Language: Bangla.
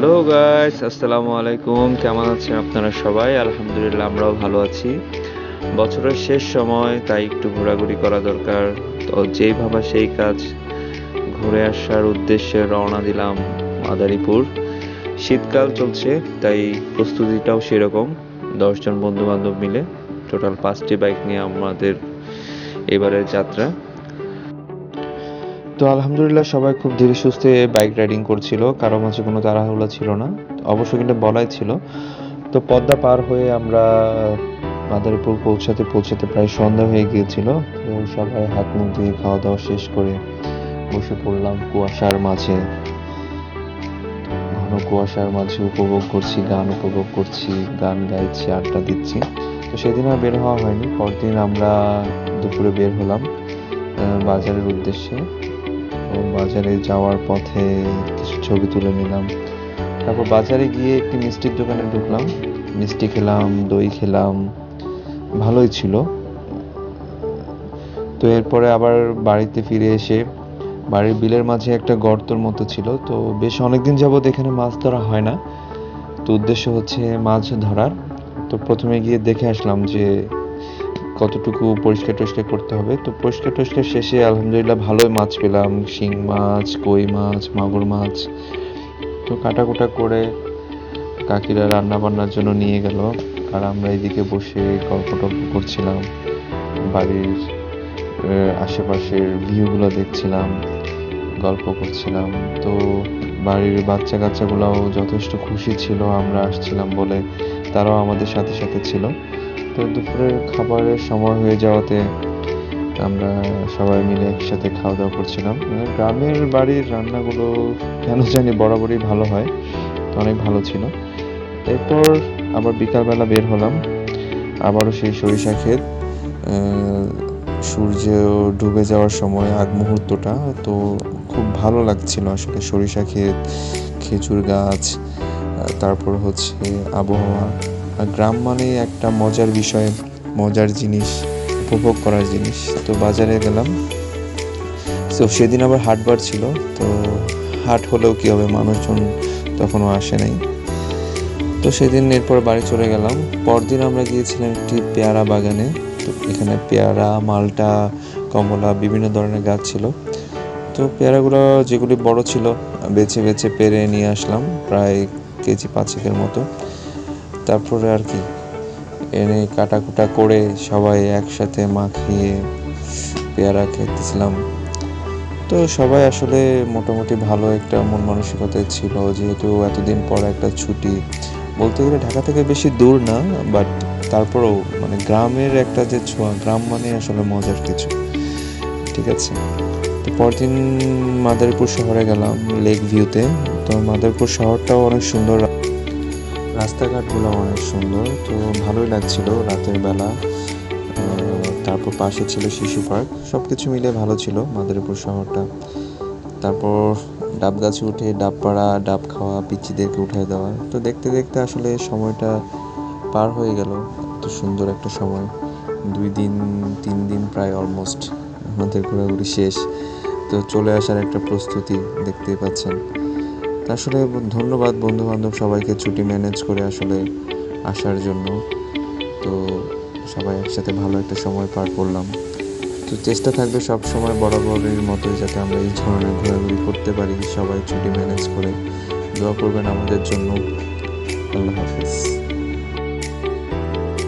হ্যালো গাইস, আসসালামু আলাইকুম। কেমন আছেন আপনারা সবাই? আলহামদুলিল্লাহ, আমরাও ভালো আছি। বছরের শেষ সময়, তাই একটু ঘোরাঘুরি করা দরকার। তো যেই ভাবা সেই কাজ, ঘুরে আসার উদ্দেশ্যে রওনা দিলাম মাদারীপুর। শীতকাল চলছে, তাই প্রস্তুতিটাও সেরকম। 10 জন বন্ধু বান্ধব মিলে টোটাল 5টি বাইক নিয়ে আমাদের এবারের যাত্রা। তো আলহামদুলিল্লাহ, সবাই খুব ধীরে সুস্থে বাইক রাইডিং করছিল, কারো মাঝে কোনো তাড়াহুড়ো ছিল না। অবশ্য কিন্তু বলাই ছিল। তো পদ্মা পার হয়ে আমরা মাদারীপুর পৌঁছাতে পৌঁছাতে প্রায় সন্ধ্যা হয়ে গিয়েছিল। তো সবাই হাত মুখ ধুয়ে খাওয়া দাওয়া শেষ করে বসে পড়লাম কুয়াশার মাঝে। ঘন কুয়াশার মাঝে উপভোগ করছি, গান উপভোগ করছি, গান গাইছি, আড্ডা দিচ্ছি। তো সেদিন আর বের হওয়া হয়নি। পরদিন আমরা দুপুরে বের হলাম বাজারের উদ্দেশ্যে। তো বাজারে যাওয়ার পথে কিছু ছবি তুলে নিলাম। তারপর বাজারে গিয়ে একটি মিষ্টির দোকানে ঢুকলাম, মিষ্টি খেলাম, দই খেলাম, ভালোই ছিল। তো এরপরে আবার বাড়িতে ফিরে এসে বাড়ির বিলের মাঝে একটা গর্তর মতো ছিল। তো বেশ অনেকদিন যাবৎ এখানে মাছ ধরা হয় না। তো উদ্দেশ্য হচ্ছে মাছ ধরার। তো প্রথমে গিয়ে দেখে আসলাম যে কতটুকু পরিষ্কার টরিষ্কার করতে হবে। তো পরিষ্কার টরিষ্কার শেষে আলহামদুলিল্লাহ ভালোই মাছ পেলাম, শিং মাছ, কই মাছ, মাগুর মাছ। তো কাটাকুটা করে কাকিরা রান্না বান্নার জন্য নিয়ে গেল, আর আমরা এদিকে বসে গল্প টল্প করছিলাম, বাড়ির আশেপাশের ভিউগুলো দেখছিলাম, গল্প করছিলাম। তো বাড়ির বাচ্চা কাচ্চাগুলোও যথেষ্ট খুশি ছিল আমরা আসছিলাম বলে, তারাও আমাদের সাথে সাথে ছিল। তো দুপুরের খাবারের সময় হয়ে যাওয়াতে আমরা সবাই মিলে একসাথে খাওয়া দাওয়া করছিলাম। গ্রামের বাড়ির রান্নাগুলো কেন জানি বরাবরই ভালো হয়, তো অনেক ভালো ছিল। এরপর আবার বিকালবেলা বের হলাম, আবারও সেই সরিষা ক্ষেত। সূর্য ডুবে যাওয়ার সময় আগ মুহূর্তটা তো খুব ভালো লাগছিল আসলে। সরিষা ক্ষেত, খেজুর গাছ, তারপর হচ্ছে আবহাওয়া। আর গ্রাম মানে একটা মজার বিষয়, মজার জিনিস, উপভোগ করার জিনিস। তো বাজারে গেলাম। তো সেদিন আবার হাটবার ছিল। তো হাট হলেও কী হবে, মানুষজন তখনও আসে নাই। তো সেদিন এরপর বাড়ি চলে গেলাম। পরদিন আমরা গিয়েছিলাম একটি পেয়ারা বাগানে। তো এখানে পেয়ারা, মালটা, কমলা, বিভিন্ন ধরনের গাছ ছিল। তো পেয়ারাগুলো যেগুলি বড় ছিল বেছে বেছে পেরে নিয়ে আসলাম, প্রায় কেজি 5-6 মতো। তারপরে আর কি এনে কাটাকুটা করে সবাই একসাথে মাখিয়ে পেয়ারা খেতেছিলাম। তো সবাই আসলে মোটামুটি ভালো একটা মন মানসিকতায় ছিল, যেহেতু এতদিন পর একটা ছুটি। বলতে গেলে ঢাকা থেকে বেশি দূর না, বাট তারপরেও মানে গ্রামের একটা যে ছোঁয়া, গ্রাম মানে আসলে মজার কিছু। ঠিক আছে। তো পরদিন মাদারীপুর শহরে গেলাম, লেক ভিউতে। তো মাদারীপুর শহরটাও অনেক সুন্দর, রাস্তাঘাটগুলো অনেক সুন্দর। তো ভালোই লাগছিল রাতের বেলা। তারপর পাশে ছিল শিশু পার্ক, সব কিছু মিলে ভালো ছিল মাদারীপুর শহরটা। তারপর ডাব গাছে উঠে ডাব পাড়া, ডাব খাওয়া, পিচ্চিদেরকে উঠায় দেওয়া। তো দেখতে দেখতে আসলে সময়টা পার হয়ে গেল। এত সুন্দর একটা সময়, 2 দিন 3 দিন প্রায় অলমোস্ট আমাদের ঘোরাঘুরি শেষ। তো চলে আসার একটা প্রস্তুতি দেখতেই পাচ্ছেন। তা আসলে ধন্যবাদ বন্ধু বান্ধব সবাইকে ছুটি ম্যানেজ করে আসলে আসার জন্য। তো সবাই একসাথে ভালো একটা সময় পার করলাম। তো চেষ্টা থাকবে সব সময় বরাবরের মতোই, যাতে আমরা এই ধরনের ঘোরাঘুরি করতে পারি, সবাই ছুটি ম্যানেজ করে। দোয়া করবেন আমাদের জন্য।